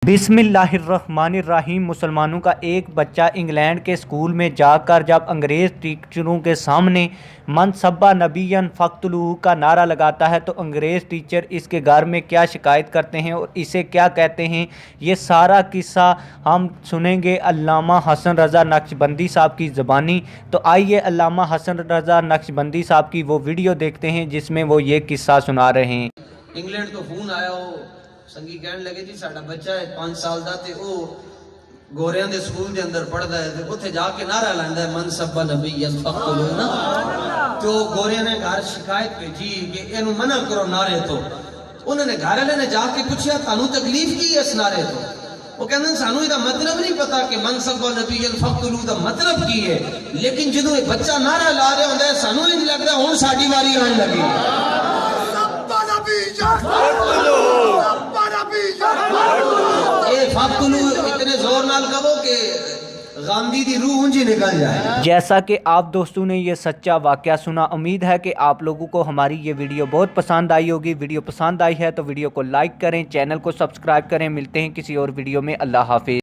बिस्मिल्लाहिर्रहमानिर्रहीम। मुसलमानों का एक बच्चा इंग्लैंड के स्कूल में जाकर जब अंग्रेज़ टीचरों के सामने मन सब्बा नबियन फ़क्तुलूहु का नारा लगाता है तो अंग्रेज़ टीचर इसके घर में क्या शिकायत करते हैं और इसे क्या कहते हैं, ये सारा किस्सा हम सुनेंगे अल्लामा हसन रज़ा नक्शबंदी साहब की ज़बानी। तो आइए अल्लामा हसन रज़ा नक्शबंदी साहब की वो वीडियो देखते हैं जिसमें वो ये किस्सा सुना रहे हैं। इंग्लैंड तो फोन आया हो संगी कहने लगे जी साडा बच्चा है 5 साल दा ते ओ गोरियां दे स्कूल दे अंदर पढ़दा है ते उत्थे जाके नारा लांदा है मन सब्बा नबियन फक्तुलू ना। तो गोरियां ने घर शिकायत भेजी कि इहनू मना करो नारे तो। उन्होंने घर वाले ने जाके पूछा थानू तकलीफ की है इस नारे तो। वो कहंदे सानू इहदा मतलब नहीं पता कि मन सब्बा नबियन फक्तुलू दा मतलब की है, लेकिन जदों ये बच्चा नारा ला रहा हुंदा है सानू इंज लगदा हुण साडी वारी आने लगी। इतने जोर नाल कहो कि गांधी दी रूह उंजी निकल जाए। जैसा कि आप दोस्तों ने ये सच्चा वाकया सुना, उम्मीद है कि आप लोगों को हमारी ये वीडियो बहुत पसंद आई होगी। वीडियो पसंद आई है तो वीडियो को लाइक करें, चैनल को सब्सक्राइब करें। मिलते हैं किसी और वीडियो में। अल्लाह हाफिज़।